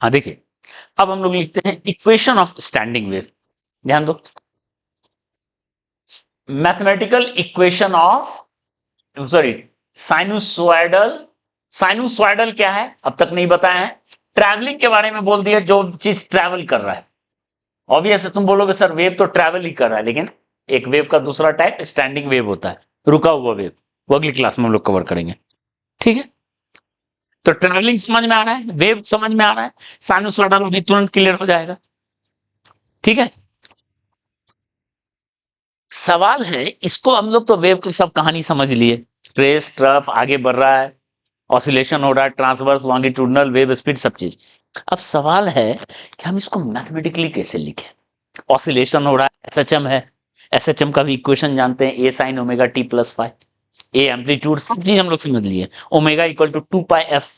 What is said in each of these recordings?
हाँ देखिए, अब हम लोग लिखते हैं इक्वेशन ऑफ स्टैंडिंग वेव। ध्यान दो, mathematical equation of, sorry, sinusoidal. Sinusoidal क्या है अब तक नहीं बताया है। ट्रैवलिंग के बारे में बोल दिया, जो चीज ट्रैवल कर रहा है। ऑब्वियस है, तुम बोलोगे सर वेव तो ट्रैवल ही कर रहा है, लेकिन एक वेव का दूसरा टाइप स्टैंडिंग वेव होता है, रुका हुआ वेव। वो अगली क्लास में हम लोग कवर करेंगे, ठीक है। तो ट्रैवलिंग समझ में आ रहा है, वेव समझ में आ रहा है, साइनुसॉइडल अभी तुरंत क्लियर हो जाएगा, ठीक है। सवाल है, इसको हम लोग तो वेव की सब कहानी समझ लिए, ट्रेस ट्रफ आगे बढ़ रहा है, ऑसिलेशन हो रहा है, ट्रांसवर्स लॉन्गिट्यूडनल वेव स्पीड सब चीज। अब सवाल है कि हम इसको मैथमेटिकली कैसे लिखें। ऑसिलेशन हो रहा है, एसएचएम है, एसएचएम का भी इक्वेशन जानते हैं, A sine omega T plus five. A amplitude सब चीज हम लोग समझ लिए, omega equal to 2 pi F,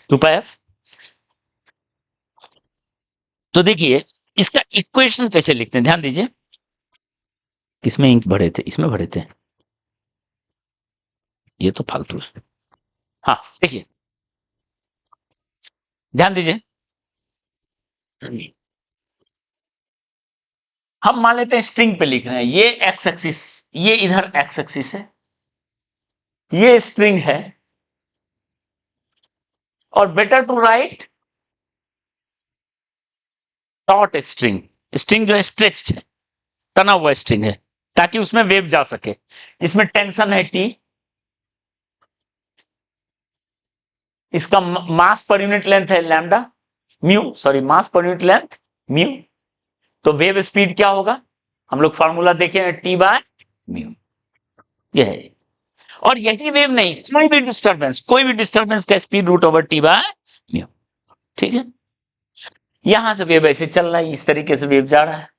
2 pi F. तो देखिए इसका इक्वेशन कैसे लिखते हैं, ध्यान दीजिए। किसमें इंक भरे थे, इसमें भरे थे, ये तो फालतू है। हाँ देखिए, ध्यान दीजिए, हम मान लेते हैं स्ट्रिंग पे लिख रहे हैं, ये एक्स एक्सिस, ये इधर एक्स एक्सिस है, ये स्ट्रिंग है, और better to write dot string. String जो है स्ट्रेच्ड है, तना हुआ स्ट्रिंग है, ताकि उसमें वेव जा सके। इसमें टेंशन है टी, इसका मास पर यूनिट लेंथ है lambda, mu, sorry mass per unit length mu. तो वेव स्पीड क्या होगा, हम लोग फॉर्मूला देखे टी बाय म्यू, यह है। और यही वेव नहीं, कोई भी डिस्टर्बेंस का speed root over T by mu, ठीक है। यहां से वेव ऐसे चल रहा है, इस तरीके से वेव जा रहा है,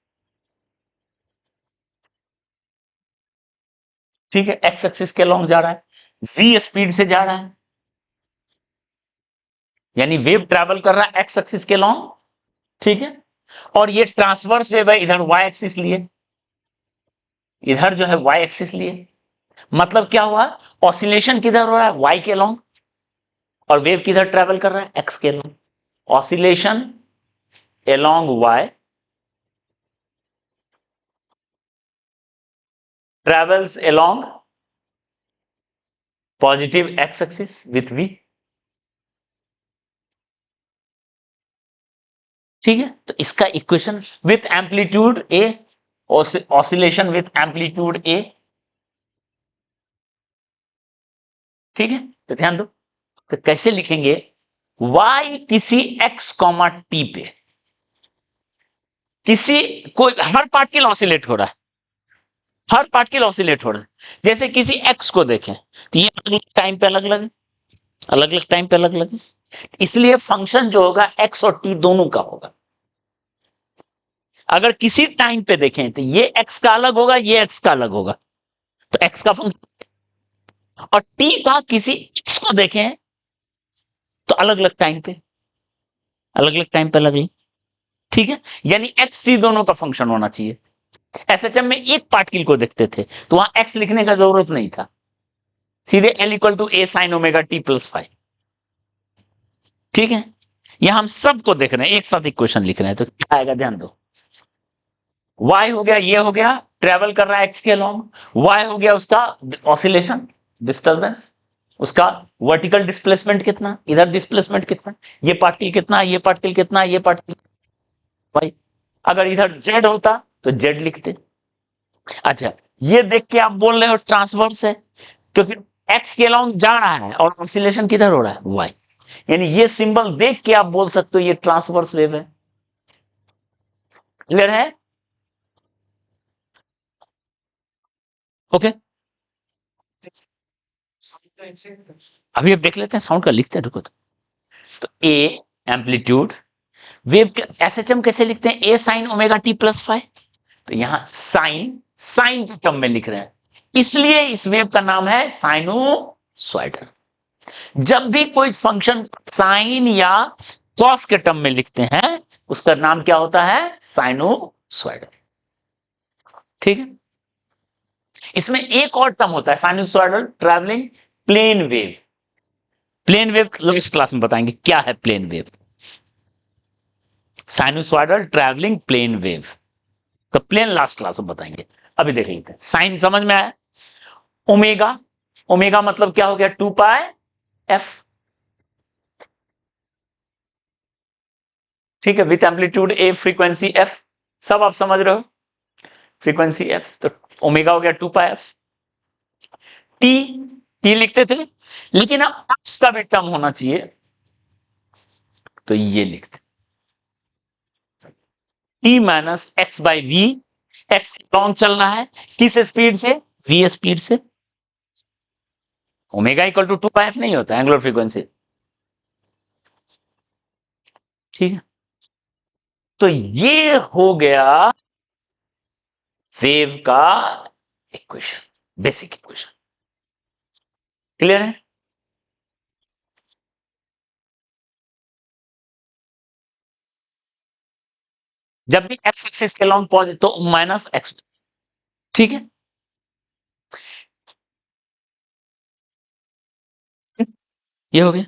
ठीक है, एक्स एक्सिस के लॉन्ग जा रहा है, v स्पीड से जा रहा है, यानी वेव ट्रैवल कर रहा है एक्स एक्सिस के लॉन्ग, ठीक है। और ये ट्रांसवर्स वेव है, इधर वाई एक्सिस लिए, इधर जो है वाई एक्सिस लिए। मतलब क्या हुआ, ऑसिलेशन किधर हो रहा है, वाई के लॉन्ग, और वेव किधर ट्रैवल कर रहा है, एक्स के long. Oscillation along y travels along positive x axis with v, ठीक है। तो इसका equation with amplitude A, oscillation with amplitude A, ठीक है। तो ध्यान दो, तो कैसे लिखेंगे, y किसी x कॉमा टी पे, किसी कोई हर पार्टिकल ऑसिलेट हो रहा है, हर पार्टिकल ऑसिलेट हो रहा है। जैसे किसी x को देखें तो ये अलग टाइम पे अलग अलग, अलग अलग टाइम पे अलग अलग, इसलिए फंक्शन जो होगा x और t दोनों का होगा। अगर किसी टाइम पे देखें तो ये x का अलग होगा, ये x का अलग होगा, तो x का फंक्शन, और t का किसी x को देखें तो अलग अलग टाइम पे, अलग अलग टाइम पे अलग अलग, ठीक है। यानी x t दोनों का फंक्शन होना चाहिए। एसएचएम में एक पार्टिकल को देखते थे तो वहां x लिखने का जरूरत नहीं था, सीधे l equal to A sine omega T plus five, ठीक है। यहां हम सबको देख रहे हैं, एक साथ इक्वेशन लिख रहे हैं, तो क्या आएगा ध्यान दो, y हो गया, ये हो गया ट्रेवल कर रहा है x के लॉन्ग, y हो गया उसका ऑसिलेशन डिस्टर्बेंस, उसका वर्टिकल डिस्प्लेसमेंट कितना, इधर डिस्प्लेसमेंट कितना, ये पार्टिकल कितना, ये पार्टिकल कितना, ये पार्टिकल y। अगर इधर z होता तो z लिखते। अच्छा, ये देख के आप बोल रहे हो ट्रांसवर्स है, क्योंकि x के लॉन्ग जा रहा है और ऑसिलेशन किधर हो रहा है, y। यानी ये सिंबल देख के आप बोल सकते हो ये ट्रांसवर्स वेव है। क्लियर है, ओके। अभी अब देख लेते हैं साउंड का, लिखते हैं, रुको। तो ए एम्पलीट्यूड, वेव के एसएचएम कैसे लिखते हैं, A sine omega T plus five. तो यहां साइन, साइन के टर्म में लिख रहे हैं, इसलिए इस वेव का नाम है साइनोसॉइडल। जब भी कोई फंक्शन साइन या कॉस के टर्म में लिखते हैं उसका नाम क्या होता है, साइनोसॉइडल, ठीक है। इसमें एक और टर्म होता है sinusoidal travelling plane wave, plane wave last class में बताएंगे क्या है plane wave, sinusoidal travelling plane wave तो प्लेन लास्ट क्लास में बताएंगे। अभी देख लेते हैं, साइन समझ में आया। ओमेगा, ओमेगा मतलब क्या हो गया, 2 पाई एफ, ठीक है, with amplitude A, frequency F, सब आप समझ रहे हो, फ्रीक्वेंसी एफ, तो ओमेगा हो गया 2 पाई एफ। टी, टी लिखते थे, लेकिन अब एक्स का भी टर्म होना चाहिए, तो ये लिखते T minus X by V, X long चलना है किस स्पीड से, वी स्पीड से। Omega equal to 2 pi F नहीं होता एंगुलर फ्रीक्वेंसी, ठीक है। तो ये हो गया वेव का इक्वेशन, बेसिक इक्वेशन, क्लियर है। जब भी एक्स एक्सिस के लॉन्ग पॉजिटिव तो माइनस एक्स, ठीक है, ये हो गया।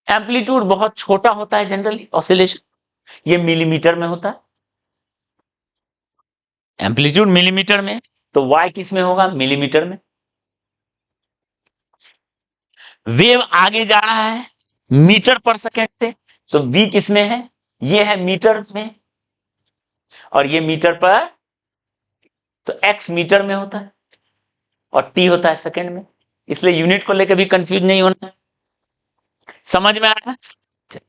एम्पलीट्यूड बहुत छोटा होता है जनरली ऑसिलेशन, ये मिलीमीटर में होता है, एम्पलीट्यूड मिलीमीटर में, तो वाई किस में होगा, मिलीमीटर में। वेव आगे जा रहा है मीटर पर सेकेंड से, तो वी किस में है, ये है मीटर में, और ये मीटर पर, तो एक्स मीटर में होता है और टी होता है सेकेंड में, इसलिए यूनिट को लेकर भी कंफ्यूज नहीं होना है। समझ में आ रहा है,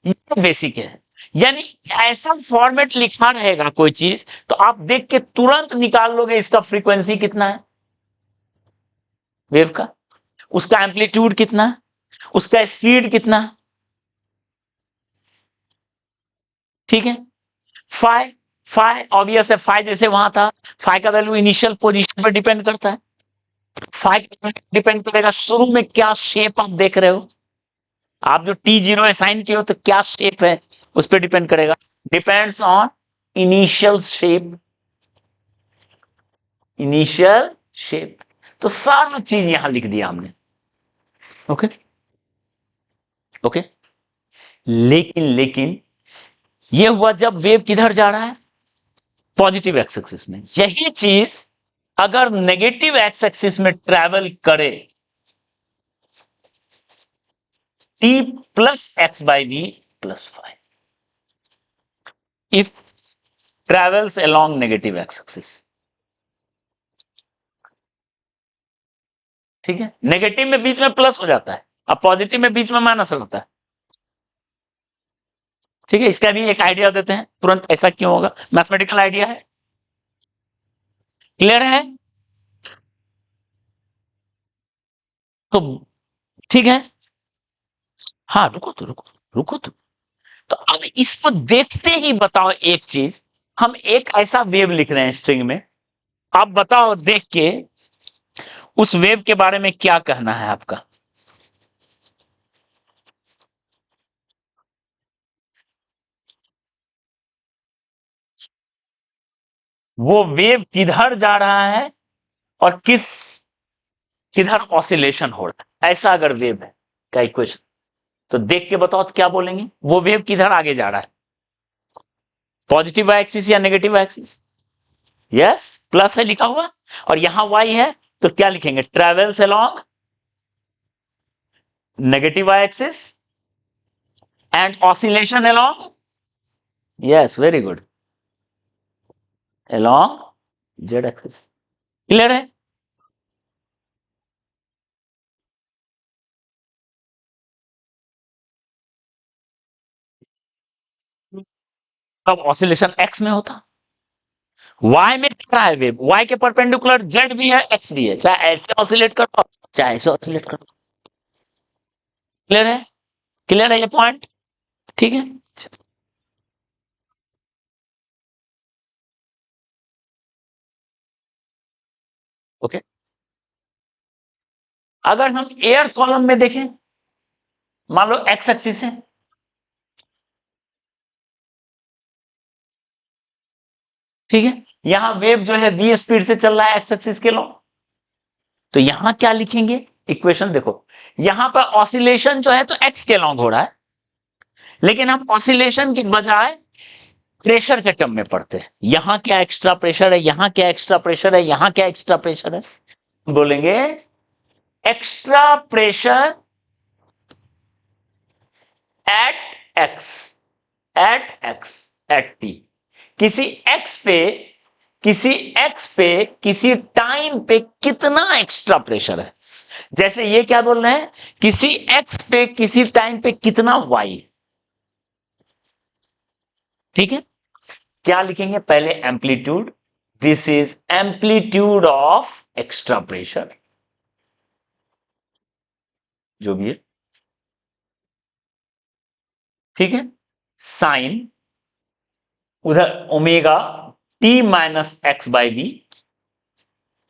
ये बेसिक है। यानी ऐसा फॉर्मेट लिखा रहेगा कोई चीज, तो आप देख के तुरंत निकाल लोगे इसका फ्रीक्वेंसी कितना है वेव का, उसका एम्पलीट्यूड कितना है, उसका स्पीड कितना है, ठीक है। फाइ, फाइ ऑब्वियस है, फाइ जैसे वहां था, फाइ का वैल्यू इनिशियल पोजीशन पर डिपेंड करता है, फाइ डिपेंड करेगा शुरू में क्या शेप आप देख रहे हो, आप जो T0 असाइन किए हो तो क्या शेप है उस पर डिपेंड करेगा, depends on initial shape, initial shape, तो सारा चीज यहां लिख दिया हमने, ओके ओके। लेकिन लेकिन ये हुआ जब वेव किधर जा रहा है, पॉजिटिव एक्स एक्सिस में। यही चीज अगर नेगेटिव एक्स एक्सिस में ट्रैवल करे, T plus X by V plus 5, if travels along negative X axis, ठीक है, नेगेटिव में बीच में प्लस हो जाता है, अब पॉजिटिव में बीच में माइनस होता है, ठीक है। इसका भी एक आइडिया देते हैं तुरंत, ऐसा क्यों होगा, मैथमेटिकल आइडिया है, क्लियर है। तो ठीक है, हाँ रुको तो रुको, रुको तो अब इसको देखते ही बताओ एक चीज, हम एक ऐसा वेव लिख रहे हैं स्ट्रिंग में, आप बताओ देख के उस वेव के बारे में क्या कहना है आपका, वो वेव किधर जा रहा है और किधर ऑसिलेशन हो रहा है, ऐसा अगर वेव है का इक्वेशन, तो देख के बताओ तो क्या बोलेंगे, वो वेव किधर आगे जा रहा है, पॉजिटिव वाई एक्सिस या negative Y axis, yes plus है लिखा हुआ, और यहां वाई है, तो क्या लिखेंगे, travels along negative Y axis and oscillation along, yes very good, along Z axis, clear है। तब ऑसिलेशन एक्स में होता, वाई में क्या है वेव, वाई के परपेंडिकुलर जेड भी है एक्स भी है, चाहे ऐसे ऑसिलेट करो चाहे ऐसे ऑसिलेट करो, क्लियर है, क्लियर है ये पॉइंट, ठीक है। ओके, अगर हम एयर कॉलम में देखें, मान लो एक्स एक्सिस है, ठीक है, यहां वेव जो है वी स्पीड से चल रहा है एक्स एक्सिस के लो, तो यहां क्या लिखेंगे? इक्वेशन देखो, यहां पर ऑसिलेशन जो है तो एक्स के लॉन्ग हो रहा है, लेकिन हम ऑसिलेशन के बजाय प्रेशर के टर्म में पढ़ते हैं। यहां क्या एक्स्ट्रा प्रेशर है, यहां क्या एक्स्ट्रा प्रेशर है, यहां क्या एक्स्ट्रा प्रेशर है, बोलेंगे extra pressure at x, at T, किसी एक्स पे, किसी टाइम पे कितना एक्स्ट्रा प्रेशर है। जैसे ये क्या बोल रहे हैं, किसी एक्स पे किसी टाइम पे कितना वाई। ठीक है, क्या लिखेंगे? पहले amplitude, this is amplitude of extra pressure, जो भी है, ठीक है। साइन, उधर omega T minus X by V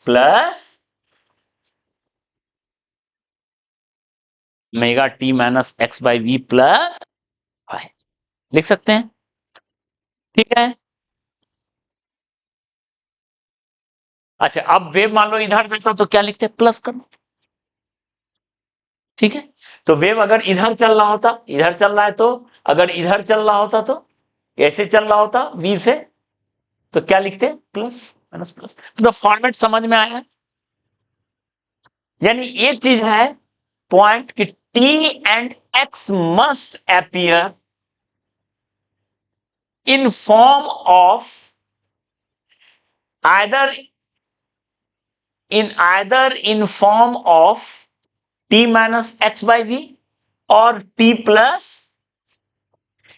plus omega T minus X by V plus five, लिख सकते हैं, ठीक है। अच्छा, अब वेव मान लो इधर जाता तो क्या लिखते हैं? प्लस करना, ठीक है। तो वेव अगर इधर चल रहा होता, इधर चल रहा है, तो अगर इधर चल रहा होता तो ऐसे चल रहा होता वी से, तो क्या लिखते हैं? Plus minus plus. तो फॉर्मेट समझ में आया? यानी एक चीज है पॉइंट कि T and x must appear in form of either in form of t minus x by v और t प्लस,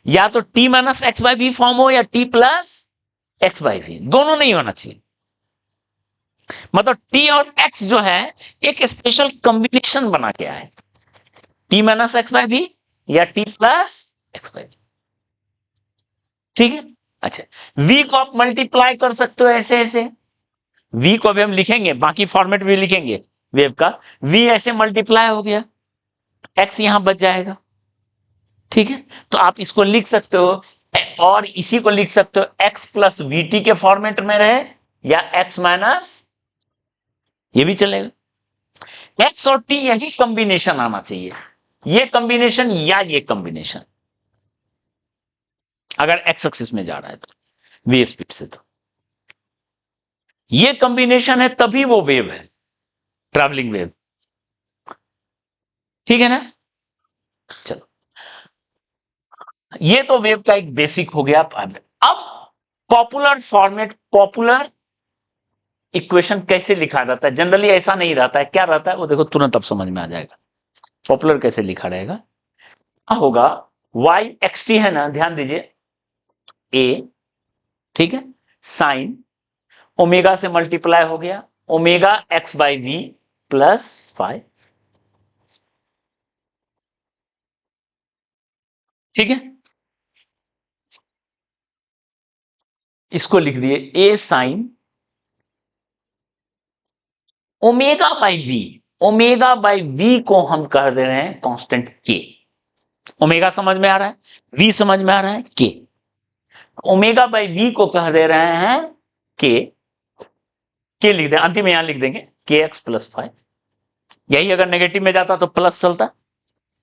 या तो t minus X by V form हो या t plus X by V, दोनों नहीं होना चाहिए। मतलब t और x जो है एक स्पेशल कॉम्बिनेशन बना के आए, t minus X by V या t plus X by V, ठीक है। अच्छा, v को आप मल्टीप्लाई कर सकते हो ऐसे ऐसे, v को भी हम लिखेंगे, बाकी फॉर्मेट भी लिखेंगे वेव का, v ऐसे मल्टीप्लाई हो गया, x यहां बच जाएगा, ठीक है। तो आप इसको लिख सकते हो, और इसी को लिख सकते हो x प्लस वी टी के फॉर्मेट में रहे, या x माइनस, ये भी चलेगा। x और t यही कॉम्बिनेशन आना चाहिए, ये कॉम्बिनेशन या ये कॉम्बिनेशन, अगर x एक्सिस में जा रहा है तो वी स्पीड से, तो ये कॉम्बिनेशन है, तभी वो वेव है, ट्रैवलिंग वेव, ठीक है ना। चलो, ये तो वेव का एक बेसिक हो गया। अब पॉपुलर फॉर्मेट, पॉपुलर इक्वेशन कैसे लिखा जाता है? जनरली ऐसा नहीं रहता है, क्या रहता है वो देखो, तुरंत अब समझ में आ जाएगा पॉपुलर कैसे लिखा रहेगा। क्या होगा, वाई एक्स टी है ना, ध्यान दीजिए, ए, ठीक है, साइन ओमेगा से मल्टीप्लाई हो गया, omega X by V plus 5, ठीक है। इसको लिख दिए A sine omega by V, omega by V को हम कह दे रहे हैं कांस्टेंट के। ओमेगा समझ में आ रहा है, वी समझ में आ रहा है, के, ओमेगा बाई वी को कह दे रहे हैं के लिख दे, अंतिम में यहां लिख देंगे के एक्स प्लस 5, यही अगर नेगेटिव में जाता तो प्लस चलता।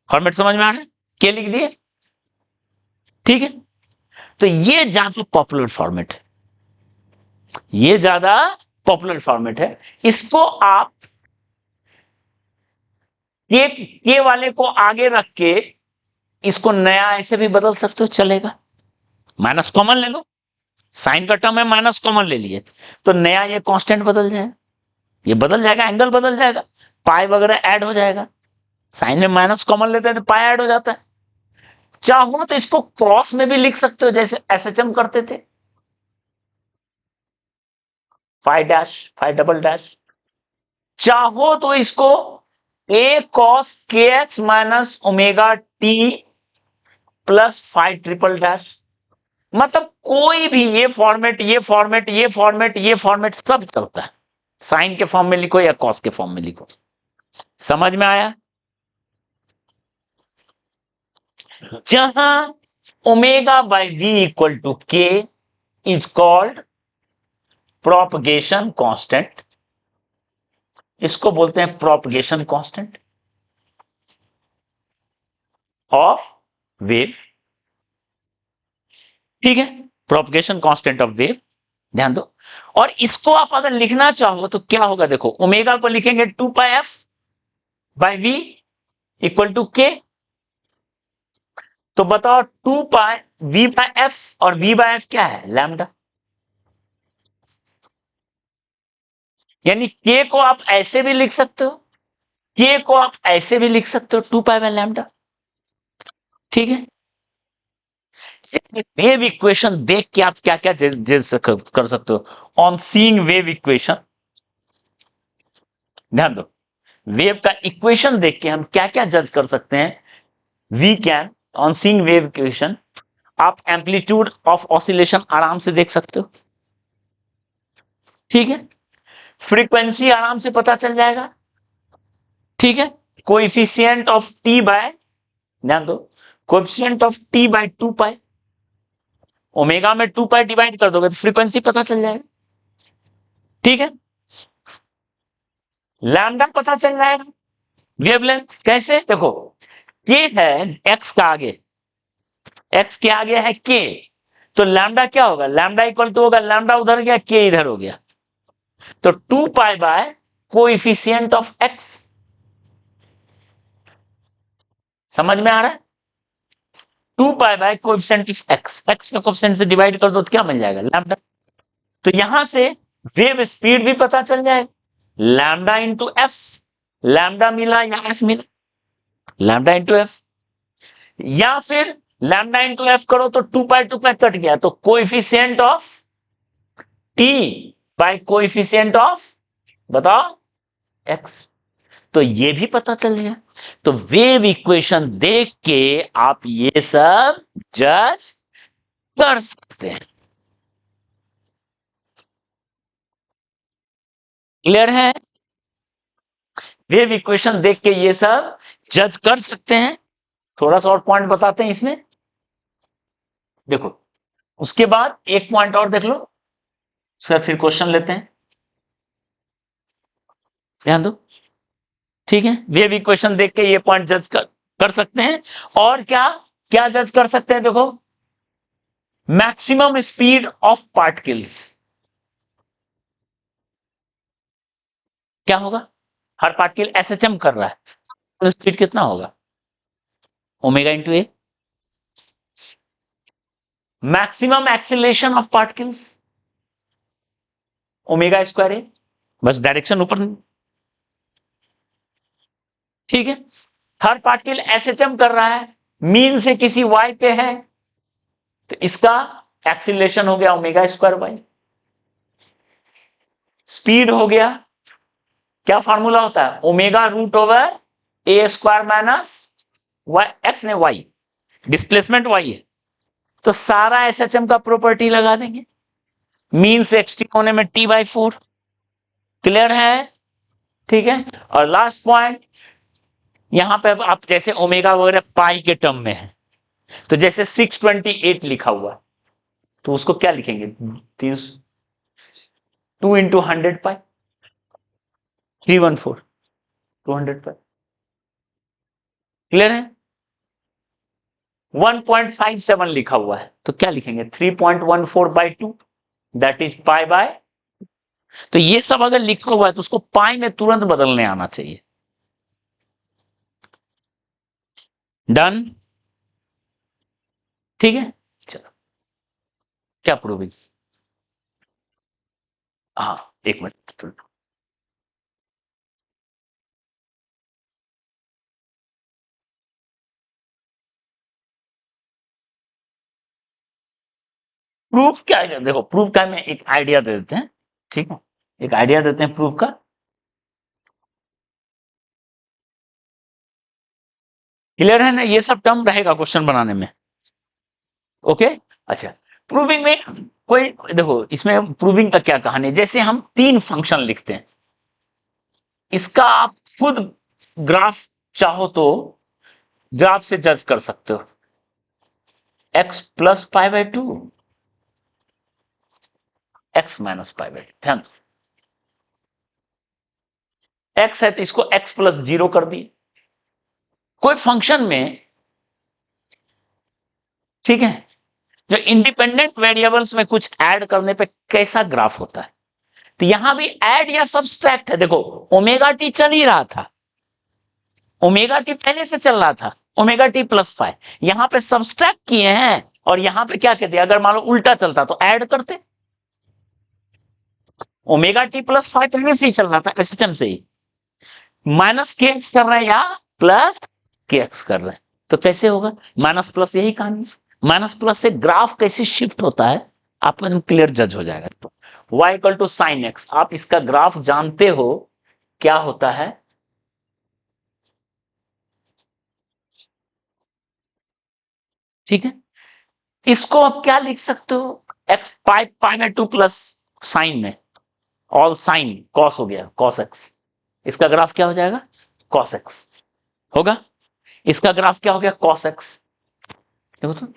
फॉर्मेट समझ में आ रहा है, के लिख दिए, ठीक है। तो ये ज्यादा पॉपुलर फॉर्मेट है, ये ज्यादा पॉपुलर फॉर्मेट है। इसको आप के वाले को आगे रख के इसको नया ऐसे भी बदल सकते हो, चलेगा। माइनस कॉमन ले लो, साइन का टर्म है, माइनस कॉमन ले लिए, तो नया ये कांस्टेंट बदल जाएगा, ये बदल जाएगा, एंगल बदल जाएगा, पाई वगैरह ऐड हो जाएगा। साइन में माइनस कॉमन लेते हैं तो पाई ऐड हो जाता है। चाहो तो इसको क्रॉस में भी लिख सकते हो, जैसे एसएचएम करते थे, five dash, five double dash. चाहो तो इसको ए कॉस के x minus omega T plus 5 triple dash, मतलब कोई भी, ये फॉर्मेट, ये फॉर्मेट, ये फॉर्मेट, ये फॉर्मेट सब चलता है। साइन के फॉर्म में लिखो या कॉस के फॉर्म में लिखो, समझ में आया? जहां omega by V equal to K is called propagation constant, इसको बोलते हैं प्रोपगेशन कांस्टेंट ऑफ वेव। ठीक है, प्रोपगेशन कांस्टेंट ऑफ वेव, ध्यान दो। और इसको आप अगर लिखना चाहो तो क्या होगा, देखो ओमेगा को लिखेंगे 2πf/v इक्वल टू के। तो बताओ 2πv/f, और v/f क्या है, लैम्डा। यानी के को आप ऐसे भी लिख सकते हो, के को आप ऐसे भी लिख सकते हो 2π/λ। ठीक है, वेव इक्वेशन देख के आप क्या क्या कर सकते हो ऑन सीइंग वेव इक्वेशन। ध्यान दो, वेव का इक्वेशन देख के हम क्या क्या जज कर सकते हैं। We can on seeing wave equation, आप एम्पलीट्यूड ऑफ ऑसिलेशन आराम से देख सकते हो। ठीक है, फ्रीक्वेंसी आराम से पता चल जाएगा। ठीक है, कोएफिशिएंट ऑफ टी बाय, ध्यान दो, coefficient of T by 2π, omega में 2π डिवाइड कर दोगे तो फ्रीक्वेंसी पता चल जाएगा। ठीक है, लैम्डा पता चल जाएगा, वेवलेंथ कैसे, देखो के है एक्स का आगे, एक्स के आगे है के, तो लैम्डा क्या होगा, लैम्डा इक्वल टू होगा, लैम्डा उधर गया के इधर हो गया, तो 2π बाय कोएफिशिएंट ऑफ एक्स। समझ में आ रहा है, 2π by coefficient of X, X का कोएफिशिएंट से डिवाइड कर दो तो क्या मिल जाएगा, लैम्डा। तो यहां से वेव स्पीड भी पता चल जाएगा, लैम्डा इंटू एफ, लैम्डा मिला या एफ मिला, लैम्डा इंटू एफ, या फिर लैम्डा इंटू एफ करो तो 2π कट गया, तो coefficient of T by coefficient of, बताओ, एक्स, तो ये भी पता चल गया। तो वेव इक्वेशन देख के आप ये सब जज कर सकते हैं। क्लियर है, वेव इक्वेशन देख के ये सब जज कर सकते हैं। थोड़ा सा और पॉइंट बताते हैं इसमें, देखो उसके बाद एक पॉइंट और देख लो सर, फिर क्वेश्चन लेते हैं, ध्यान दो। ठीक है, वेव इक्वेशन देख के ये पॉइंट जज कर सकते हैं। और क्या क्या जज कर सकते हैं, देखो मैक्सिमम स्पीड ऑफ पार्टिकल्स, क्या होगा, हर पार्टिकल एसएचएम कर रहा है तो स्पीड कितना होगा, omega into A. Maximum acceleration of particles, omega square A, बस डायरेक्शन ऊपर। ठीक है, हर पार्टिकल एसएचएम कर रहा है, मीन से किसी वाई पे है, तो इसका एक्सीलरेशन हो गया ओमेगा स्क्वायर वाई। स्पीड हो गया, क्या फार्मूला होता है, ओमेगा रूट ओवर ए स्क्वायर माइनस वाई, एक्स ने वाई, डिस्प्लेसमेंट वाई है, तो सारा एसएचएम का प्रॉपर्टी लगा देंगे, मीन से एक्सट्रीम होने में t/4। क्लियर है, ठीक है। और लास्ट पॉइंट, यहां पे आप जैसे ओमेगा वगैरह पाई के टर्म में है, तो जैसे 628 लिखा हुआ, तो उसको क्या लिखेंगे, 2 इंटू 100π, 314, 200π। क्लियर है, 1.57 लिखा हुआ है, तो क्या लिखेंगे, 3.14/2, दैट इज π/। तो ये सब अगर लिखा हुआ है तो उसको पाई में तुरंत बदलने आना चाहिए। डन, ठीक है, चलो क्या प्रूविंग, हाँ एक मिनट, प्रूफ क्या है, देखो प्रूफ का में एक आइडिया दे देते हैं, ठीक है, एक आइडिया देते हैं प्रूफ का। क्लियर है ना, ये सब टर्म रहेगा क्वेश्चन बनाने में, ओके। अच्छा, प्रूविंग में कोई, देखो इसमें प्रूविंग का क्या कहानी है, जैसे हम 3 फंक्शन लिखते हैं, इसका आप खुद ग्राफ चाहो तो ग्राफ से जज कर सकते हो, x प्लस π/2, x माइनस π/2, ध्यान, एक्स है तो इसको एक्स प्लस 0 कर दिए। कोई फंक्शन में, ठीक है, जो इंडिपेंडेंट वेरिएबल्स में कुछ ऐड करने पे कैसा ग्राफ होता है, तो यहां भी ऐड या सब्सट्रैक्ट है। देखो ओमेगा टी चल ही रहा था, ओमेगा टी पहले से चल रहा था, ओमेगा टी प्लस 5, यहां पे सब्सट्रैक्ट किए हैं और यहां पे क्या कहते हैं, अगर मान लो उल्टा चलता तो ऐड करते। ओमेगा टी प्लस 5 पहले से ही चल रहा था एसएचएम से ही, माइनस के एक्स कर रहे हैं या प्लस के एक्स कर रहे हैं, तो कैसे होगा माइनस प्लस, यही कहानी। माइनस प्लस से ग्राफ कैसे शिफ्ट होता है आपको क्लियर जज हो जाएगा। तो y equal to sine X, आप इसका ग्राफ जानते हो क्या होता है, ठीक है। इसको आप क्या लिख सकते हो, x pi pi by 2 plus sign में ऑल साइन कॉस हो गया कॉस एक्स, इसका ग्राफ क्या हो जाएगा कॉस एक्स होगा, इसका ग्राफ क्या हो गया कॉस एक्स। देखो तो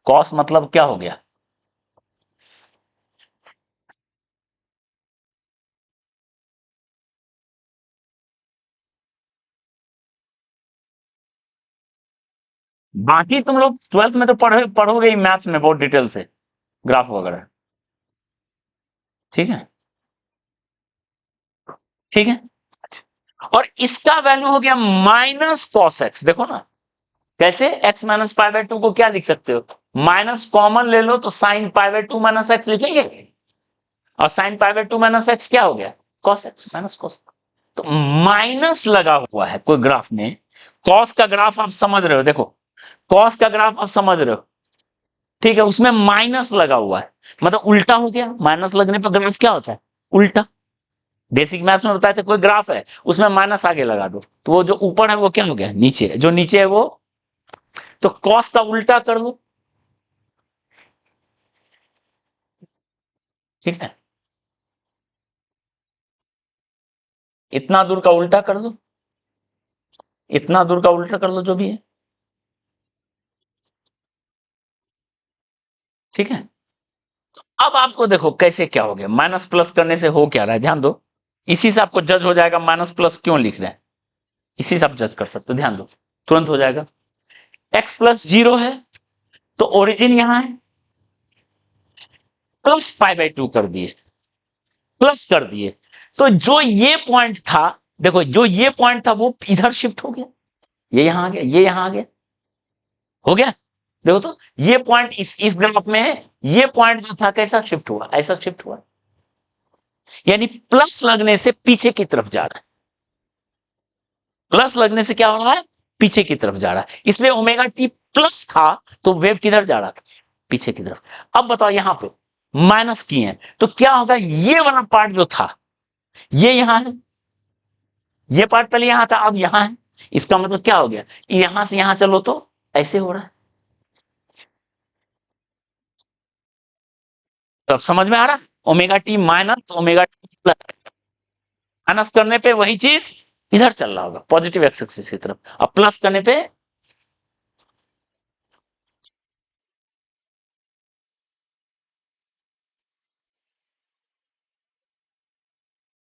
कॉस मतलब क्या हो गया, बाकी तुम लोग 12th में तो पढ़ोगे ही मैथ्स में बहुत डिटेल से ग्राफ वगैरह, ठीक है, ठीक है। और इसका वैल्यू हो गया माइनस कॉस एक्स, देखो ना कैसे, एक्स माइनस पाई बाय 2 को क्या लिख सकते हो, माइनस कॉमन ले लो तो sine pi by 2 minus x लिखेंगे, और sine pi by 2 minus x क्या हो गया कॉस एक्स माइनस कॉस। तो माइनस लगा हुआ है कोई ग्राफ में, कॉस का ग्राफ आप समझ रहे हो, देखो कॉस का ग्राफ आप समझ रहे हो, ठीक है, उसमें माइनस लगा हुआ है मतलब उल्टा हो गया, माइनस लगने पर ग्राफ क्या होता है उल्टा। बेसिक मैथ्स में बताया था कोई ग्राफ है उसमें माइनस आगे लगा दो तो वो जो ऊपर है वो क्या हो गया नीचे, जो नीचे है वो, तो कॉस का उल्टा कर दो, ठीक है, इतना दूर का उल्टा कर दो, इतना दूर का उल्टा कर दो जो भी है, ठीक है। अब आपको देखो कैसे क्या हो गया, माइनस प्लस करने से हो क्या रहा है ध्यान दो, इसी से आपको जज हो जाएगा माइनस प्लस क्यों लिख रहे हैं, इसी से आप जज कर सकते हो, ध्यान दो तुरंत हो जाएगा। एक्स प्लस 0 है तो ओरिजिन यहां है, प्लस पाई बाय 2 कर दिए, प्लस कर दिए, तो जो ये पॉइंट था, देखो जो ये पॉइंट था वो इधर शिफ्ट हो गया, ये यहां आ गया, ये यहां आ गया, हो गया। देखो तो ये पॉइंट इस ग्राफ में है, ये पॉइंट जो था कैसा शिफ्ट हुआ, ऐसा शिफ्ट हुआ, यानी प्लस लगने से पीछे की तरफ जा रहा है, प्लस लगने से क्या हो रहा है पीछे की तरफ जा रहा है, इसलिए ओमेगा टी प्लस था तो वेव किधर जा रहा था पीछे की तरफ। अब बताओ यहां पे माइनस किए हैं तो क्या होगा, ये वाला पार्ट जो था ये यहां है, ये पार्ट पहले यहां था अब यहां है, इसका मतलब क्या हो गया, यहां से यहां चलो तो ऐसे हो रहा है, तो अब समझ में आ रहा है, omega T minus omega T plus, minus करने पे वही चीज इधर चल रहा होगा पॉजिटिव एक्स एक्सिस की तरफ, और प्लस करने पे